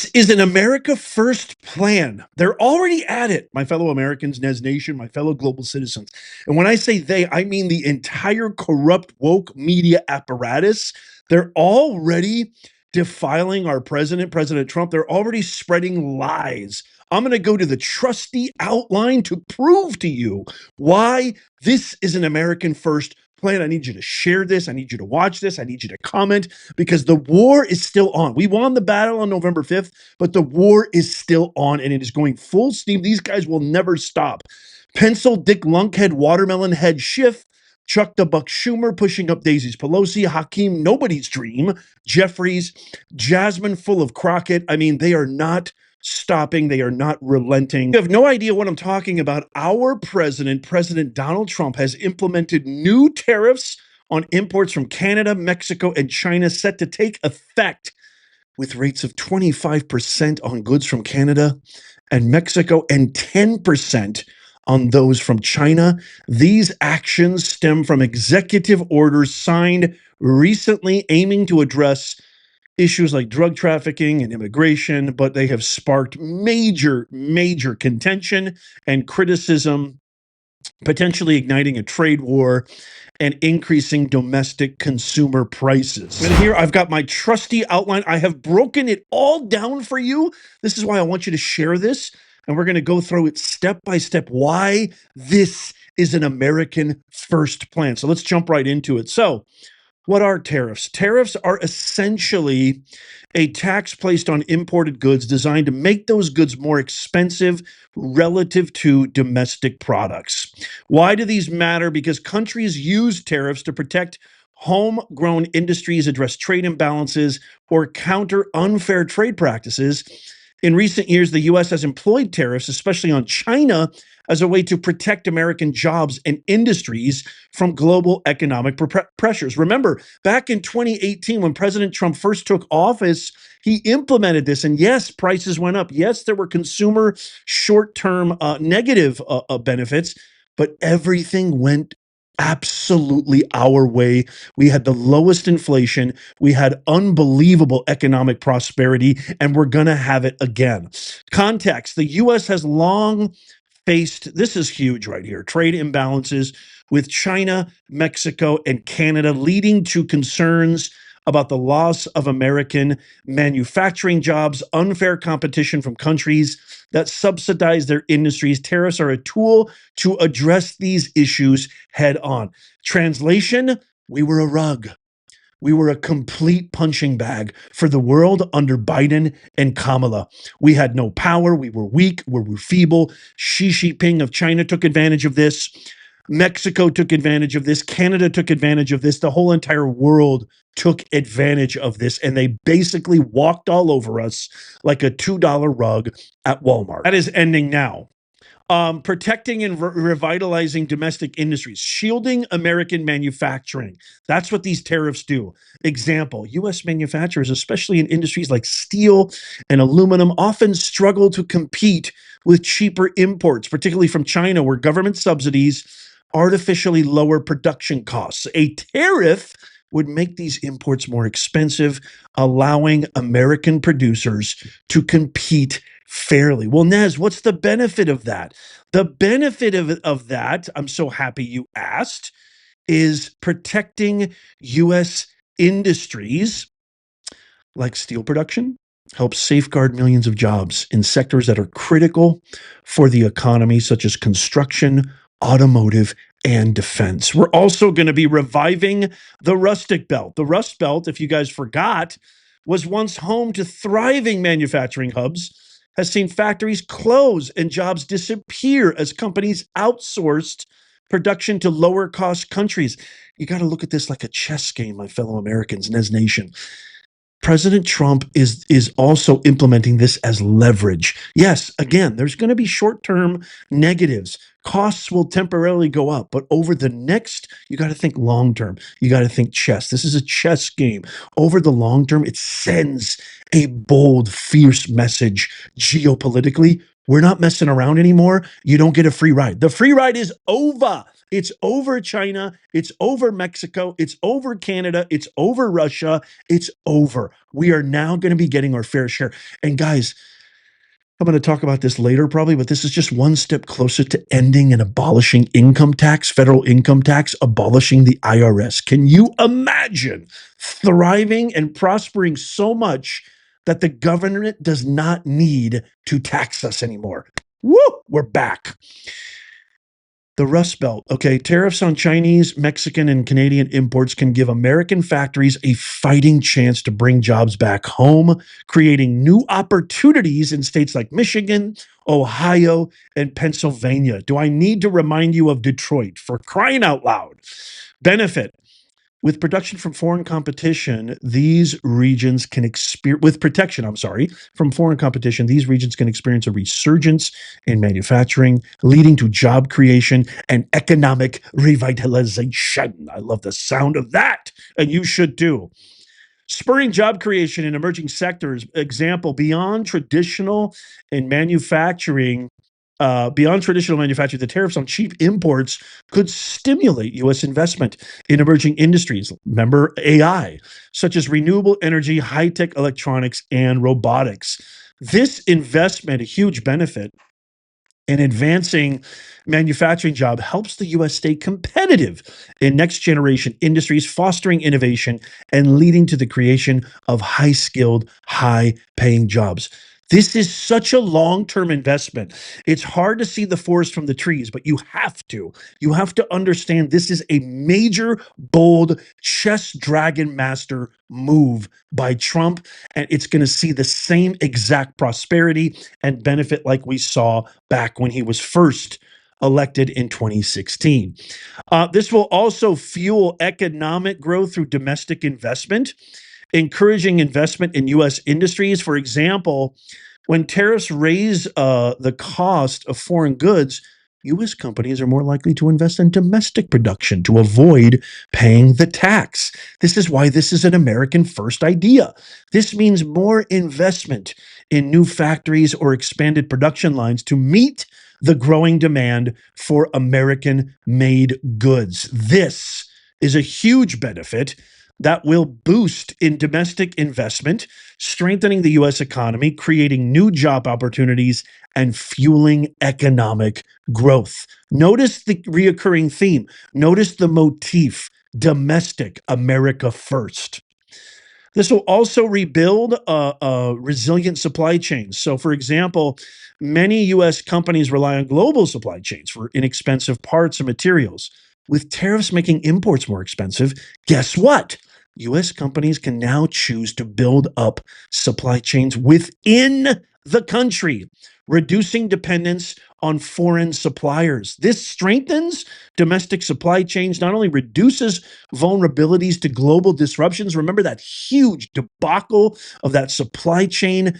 This is an America First plan. They're already at it, my fellow Americans, Nez Nation, my fellow global citizens. And when I say they, I mean the entire corrupt, woke media apparatus. They're already defiling our president, President Trump. They're already spreading lies. I'm going to go to the trusty outline to prove to you why this is an American First plan. I need you to share this. I need you to watch this. I need you to comment because the war is still on. We won the battle on November 5th, but the war is still on and it is going full steam. These guys will never stop. Pencil Dick Lunkhead, Watermelon Head Schiff, Chuck the Buck Schumer pushing up Daisy's Pelosi, Hakeem Nobody's Dream, Jeffries, Jasmine full of Crockett. I mean, they are not stopping. They are not relenting. You have no idea what I'm talking about. Our president, President Donald Trump, has implemented new tariffs on imports from Canada, Mexico, and China set to take effect with rates of 25% on goods from Canada and Mexico and 10% on those from China. These actions stem from executive orders signed recently aiming to address issues like drug trafficking and immigration, but they have sparked major contention and criticism, potentially igniting a trade war and increasing domestic consumer prices. And here I've got my trusty outline. I have broken it all down for you. This is why I want you to share this. And we're going to go through it step by step, why this is an American First plan. So let's jump right into it. So what are tariffs? Tariffs are essentially a tax placed on imported goods designed to make those goods more expensive relative to domestic products. Why do these matter? Because countries use tariffs to protect homegrown industries, address trade imbalances, or counter unfair trade practices. In recent years, the U.S. has employed tariffs, especially on China, as a way to protect American jobs and industries from global economic pressures. Remember, back in 2018, when President Trump first took office, he implemented this. And yes, prices went up. Yes, there were consumer short-term negative benefits, but everything went absolutely our way. We had the lowest inflation. We had unbelievable economic prosperity, and we're going to have it again. Context: the U.S. has long faced, this is huge right here, trade imbalances with China, Mexico, and Canada, leading to concerns about the loss of American manufacturing jobs, unfair competition from countries that subsidize their industries. Tariffs are a tool to address these issues head on. Translation: we were a rug. We were a complete punching bag for the world under Biden and Kamala. We had no power. We were weak. We were feeble. Xi Jinping of China took advantage of this. Mexico took advantage of this. Canada took advantage of this. The whole entire world took advantage of this, and they basically walked all over us like a $2 rug at Walmart. That is ending now. Protecting and revitalizing domestic industries, shielding American manufacturing. That's what these tariffs do. Example: U.S. manufacturers, especially in industries like steel and aluminum, often struggle to compete with cheaper imports, particularly from China, where government subsidies artificially lower production costs. A tariff would make these imports more expensive, allowing American producers to compete fairly. Well, Nez, what's the benefit of that? The benefit of that, I'm so happy you asked, is protecting U.S. industries like steel production, helps safeguard millions of jobs in sectors that are critical for the economy, such as construction, automotive, and defense. We're also going to be reviving the Rustic Belt. The Rust Belt, if you guys forgot, was once home to thriving manufacturing hubs, has seen factories close and jobs disappear as companies outsourced production to lower cost countries. You got to look at this like a chess game, my fellow Americans, Nez Nation. President Trump is also implementing this as leverage. Yes, again, there's going to be short-term negatives. Costs will temporarily go up, but over the next, you got to think long-term. You got to think chess. This is a chess game. Over the long term, it sends a bold, fierce message geopolitically. We're not messing around anymore. You don't get a free ride. The free ride is over. It's over China. It's over Mexico. It's over Canada. It's over Russia. It's over. We are now going to be getting our fair share. And guys, I'm going to talk about this later probably, but this is just one step closer to ending and abolishing income tax, federal income tax, abolishing the IRS. Can you imagine thriving and prospering so much that the government does not need to tax us anymore? Woo, we're back. The Rust Belt. Okay, tariffs on Chinese, Mexican, and Canadian imports can give American factories a fighting chance to bring jobs back home, creating new opportunities in states like Michigan, Ohio, and Pennsylvania. Do I need to remind you of Detroit? For crying out loud. Benefit. With production from foreign competition, these regions can experience, with protection, I'm sorry, from foreign competition, these regions can experience a resurgence in manufacturing, leading to job creation and economic revitalization. I love the sound of that, and you should too. Spurring job creation in emerging sectors, example, beyond traditional manufacturing, the tariffs on cheap imports could stimulate U.S. investment in emerging industries. Remember AI, such as renewable energy, high-tech electronics, and robotics. This investment, a huge benefit, and advancing manufacturing job helps the U.S. stay competitive in next generation industries, fostering innovation and leading to the creation of high skilled, high paying jobs. This is such a long-term investment. It's hard to see the forest from the trees, but you have to. You have to understand this is a major, bold chess dragon master move by Trump, and it's going to see the same exact prosperity and benefit like we saw back when he was first elected in 2016. This will also fuel economic growth through domestic investment, encouraging investment in U.S. industries. For example, when tariffs raise the cost of foreign goods, U.S. companies are more likely to invest in domestic production to avoid paying the tax. This is why this is an American first idea. This means more investment in new factories or expanded production lines to meet the growing demand for American made goods. This is a huge benefit that will boost in domestic investment, strengthening the U.S. economy, creating new job opportunities, and fueling economic growth. Notice the reoccurring theme. Notice the motif, domestic America first. This will also rebuild resilient supply chains. So, for example, many U.S. companies rely on global supply chains for inexpensive parts and materials. With tariffs making imports more expensive, guess what? U.S. companies can now choose to build up supply chains within the country, reducing dependence on foreign suppliers. This strengthens domestic supply chains, not only reduces vulnerabilities to global disruptions. Remember that huge debacle of that supply chain,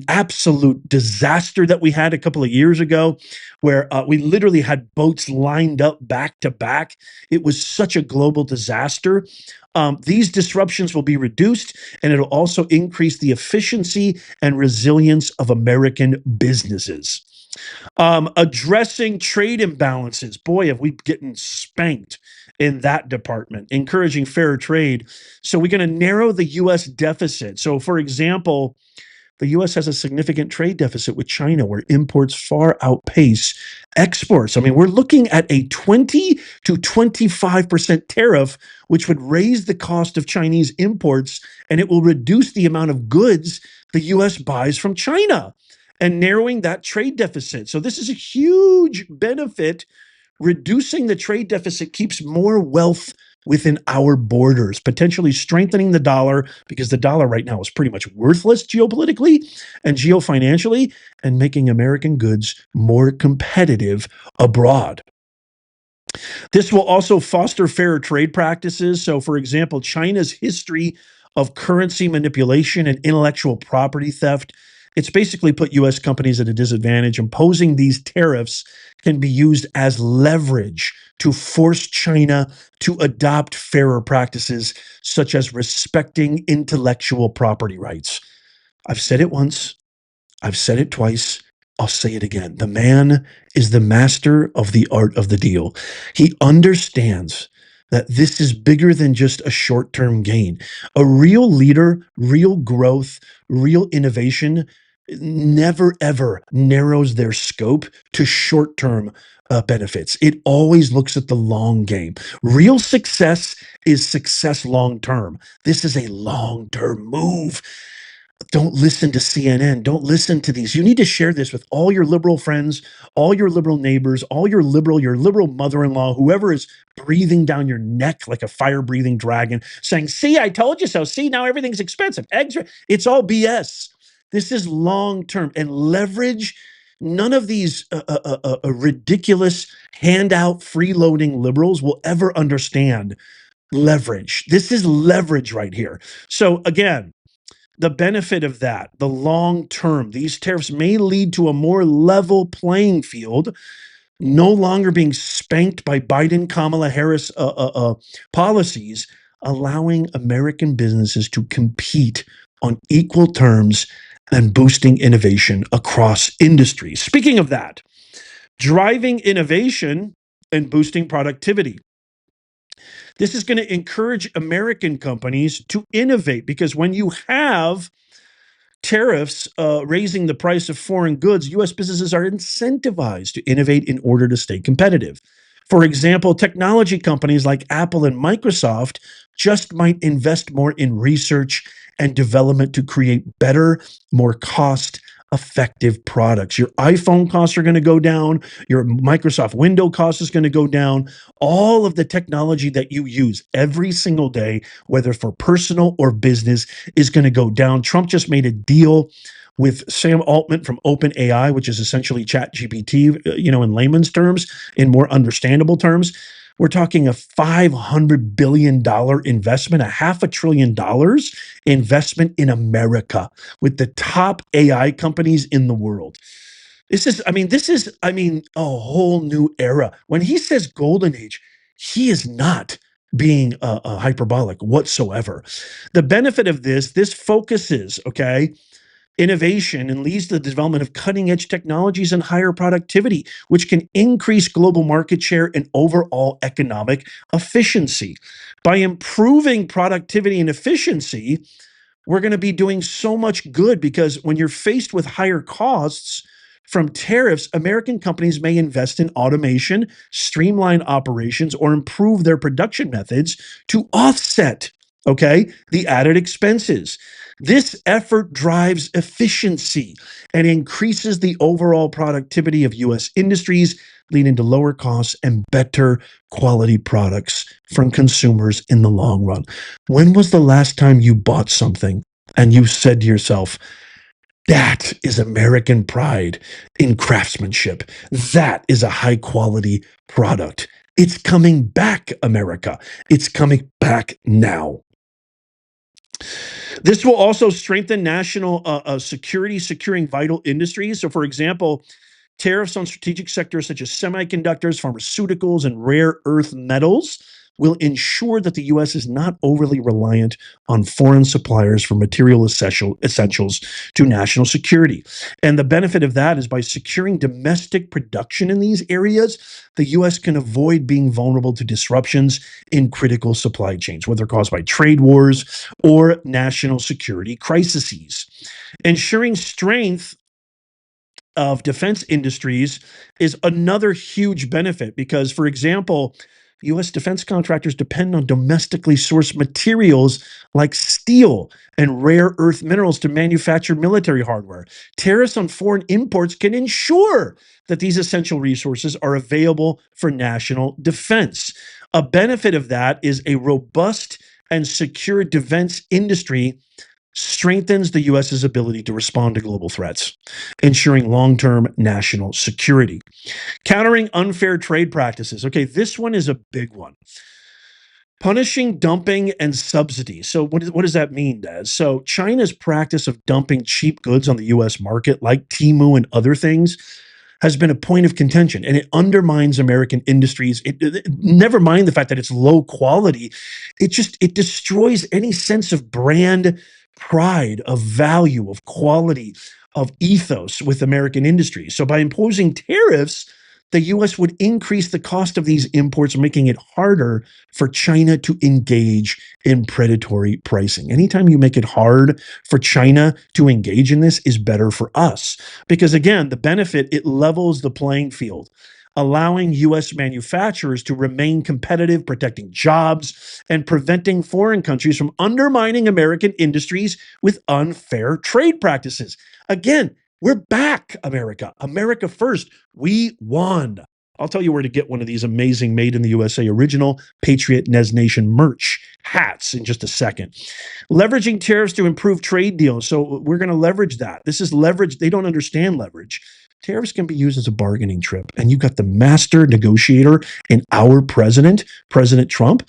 absolute disaster that we had a couple of years ago, where we literally had boats lined up back to back. It was such a global disaster. These disruptions will be reduced, and it'll also increase the efficiency and resilience of American businesses. Addressing trade imbalances. Boy, have we getting spanked in that department. Encouraging fair trade. So we're going to narrow the U.S. deficit. So, for example, the U.S. has a significant trade deficit with China, where imports far outpace exports. I mean, we're looking at a 20 to 25% tariff, which would raise the cost of Chinese imports, and it will reduce the amount of goods the U.S. buys from China and narrowing that trade deficit. So this is a huge benefit. Reducing the trade deficit keeps more wealth within our borders, potentially strengthening the dollar, because the dollar right now is pretty much worthless geopolitically and geofinancially, and making American goods more competitive abroad. This will also foster fairer trade practices. So, for example, China's history of currency manipulation and intellectual property theft, it's basically put U.S. companies at a disadvantage. Imposing these tariffs can be used as leverage to force China to adopt fairer practices, such as respecting intellectual property rights. I've said it once, I've said it twice, I'll say it again. The man is the master of the art of the deal. He understands that this is bigger than just a short term gain. A real leader, real growth, real innovation never ever narrows their scope to short term benefits. It always looks at the long game. Real success is success long term. This is a long term move. Don't listen to CNN. Don't listen to these. You need to share this with all your liberal friends, all your liberal neighbors, all your liberal mother-in-law, whoever is breathing down your neck like a fire-breathing dragon, saying, "See, I told you so. See, now everything's expensive. Eggs are," it's all BS. This is long-term and leverage. None of these ridiculous handout freeloading liberals will ever understand leverage. This is leverage right here. So again, the benefit of that, the long term, these tariffs may lead to a more level playing field, no longer being spanked by Biden, Kamala Harris policies, allowing American businesses to compete on equal terms and boosting innovation across industries. Speaking of that, driving innovation and boosting productivity. This is going to encourage American companies to innovate because when you have tariffs raising the price of foreign goods, US businesses are incentivized to innovate in order to stay competitive. For example, technology companies like Apple and Microsoft just might invest more in research and development to create better, more cost effective products. Your iPhone costs are going to go down, your Microsoft Window cost is going to go down. All of the technology that you use every single day, whether for personal or business, is going to go down. Trump just made a deal with Sam Altman from OpenAI, which is essentially ChatGPT, in layman's terms, in more understandable terms. We're talking a $500 billion investment, a $500 billion investment in America with the top AI companies in the world. This is a whole new era. When he says golden age, he is not being hyperbolic whatsoever. The benefit of this focuses, okay, innovation and leads to the development of cutting edge technologies and higher productivity, which can increase global market share and overall economic efficiency. By improving productivity and efficiency, we're going to be doing so much good because when you're faced with higher costs from tariffs, American companies may invest in automation, streamline operations, or improve their production methods to offset, okay, the added expenses. This effort drives efficiency and increases the overall productivity of US industries, leading to lower costs and better quality products from consumers in the long run. When was the last time you bought something and you said to yourself, that is American pride in craftsmanship? That is a high quality product. It's coming back, America. It's coming back now. This will also strengthen national security, securing vital industries. So, for example, tariffs on strategic sectors such as semiconductors, pharmaceuticals, and rare earth metals will ensure that the US is not overly reliant on foreign suppliers for material essentials to national security. And the benefit of that is by securing domestic production in these areas, the US can avoid being vulnerable to disruptions in critical supply chains, whether caused by trade wars or national security crises. Ensuring strength of defense industries is another huge benefit because, for example, US defense contractors depend on domestically sourced materials like steel and rare earth minerals to manufacture military hardware. Tariffs on foreign imports can ensure that these essential resources are available for national defense. A benefit of that is a robust and secure defense industry strengthens the US's ability to respond to global threats, ensuring long-term national security. Countering unfair trade practices. Okay, this one is a big one. Punishing dumping and subsidies. So what does that mean, Des? So China's practice of dumping cheap goods on the US market, like Temu and other things, has been a point of contention, and it undermines American industries. Never mind the fact that it's low quality, it destroys any sense of brand pride, of value, of quality, of ethos with American industries. So by imposing tariffs, the US would increase the cost of these imports, making it harder for China to engage in predatory pricing. Anytime you make it hard for China to engage in this is better for us. Because again, the benefit, it levels the playing field, allowing US manufacturers to remain competitive, protecting jobs, and preventing foreign countries from undermining American industries with unfair trade practices. Again, we're back, America. America first. We won. I'll tell you where to get one of these amazing Made in the USA original Patriot Nez Nation merch hats in just a second. Leveraging tariffs to improve trade deals. So we're going to leverage that. This is leverage. They don't understand leverage. Tariffs can be used as a bargaining chip. And you got the master negotiator in our president, President Trump.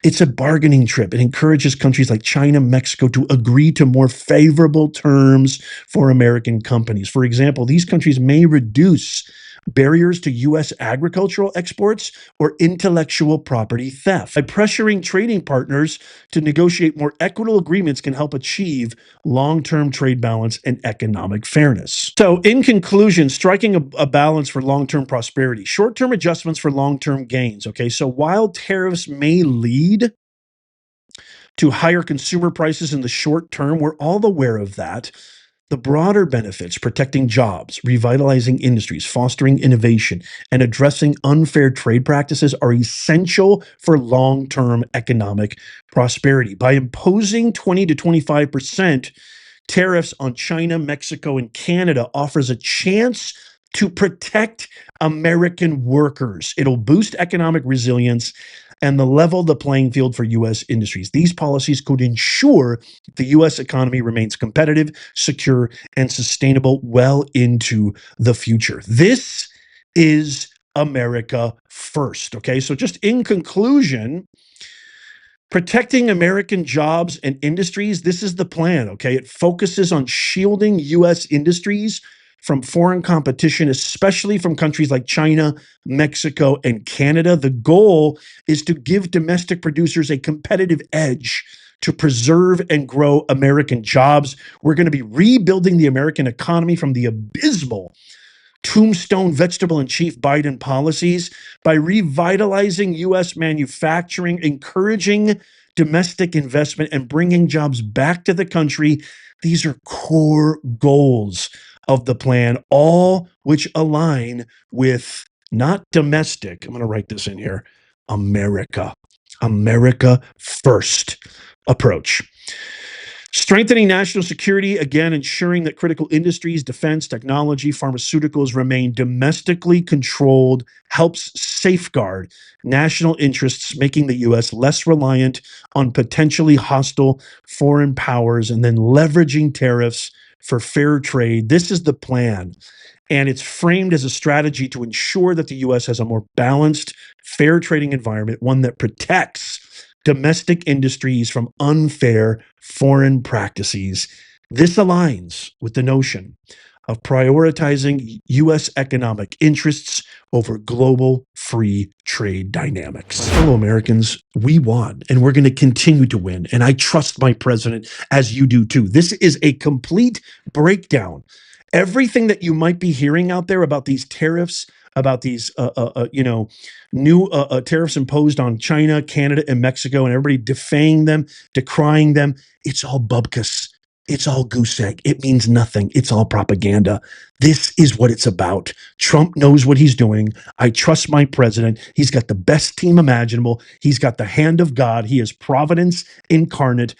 It's a bargaining chip. It encourages countries like China, Mexico to agree to more favorable terms for American companies. For example, these countries may reduce barriers to U.S. agricultural exports or intellectual property theft. By pressuring trading partners to negotiate more equitable agreements can help achieve long-term trade balance and economic fairness. So in conclusion, striking a balance for long-term prosperity, short-term adjustments for long-term gains. Okay, so while tariffs may lead to higher consumer prices in the short term, we're all aware of that. The broader benefits, protecting jobs, revitalizing industries, fostering innovation, and addressing unfair trade practices are essential for long-term economic prosperity. By imposing 20 to 25% tariffs on China, Mexico, and Canada offers a chance to protect American workers. It'll boost economic resilience and level the playing field for U.S. industries. These policies could ensure the U.S. economy remains competitive, secure, and sustainable well into the future. This is America first. Okay, so just in conclusion, protecting American jobs and industries, this is the plan, okay? It focuses on shielding U.S. industries from foreign competition, especially from countries like China, Mexico, and Canada. The goal is to give domestic producers a competitive edge to preserve and grow American jobs. We're going to be rebuilding the American economy from the abysmal tombstone vegetable and chief Biden policies by revitalizing U.S. manufacturing, encouraging domestic investment, and bringing jobs back to the country. These are core goals of the plan, all which align with not domestic, I'm going to write this in here, America first approach. Strengthening national security, again, ensuring that critical industries, defense, technology, pharmaceuticals remain domestically controlled, helps safeguard national interests, making the U.S. less reliant on potentially hostile foreign powers, and then leveraging tariffs for fair trade. This is the plan. And it's framed as a strategy to ensure that the U.S. has a more balanced, fair trading environment, one that protects domestic industries from unfair foreign practices. This aligns with the notion of prioritizing U.S. economic interests over global free trade dynamics. Fellow Americans, we won, and we're going to continue to win. And I trust my president, as you do too. This is a complete breakdown. Everything that you might be hearing out there about these tariffs, about these, new tariffs imposed on China, Canada, and Mexico, and everybody defying them, decrying them, it's all bubkus. It's all goose egg. It means nothing. It's all propaganda. This is what it's about. Trump knows what he's doing. I trust my president. He's got the best team imaginable. He's got the hand of God. He is providence incarnate,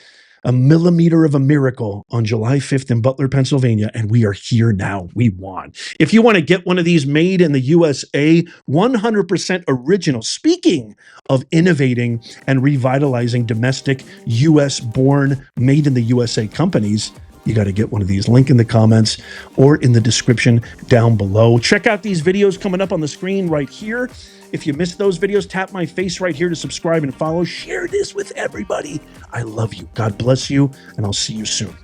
a millimeter of a miracle on July 5th in Butler, Pennsylvania, and we are here now. We won. If you want to get one of these made in the USA, 100% original, speaking of innovating and revitalizing domestic US-born, made in the USA companies, you got to get one of these. Link in the comments or in the description down below. Check out these videos coming up on the screen right here. If you missed those videos, tap my face right here to subscribe and follow. Share this with everybody. I love you. God bless you, and I'll see you soon.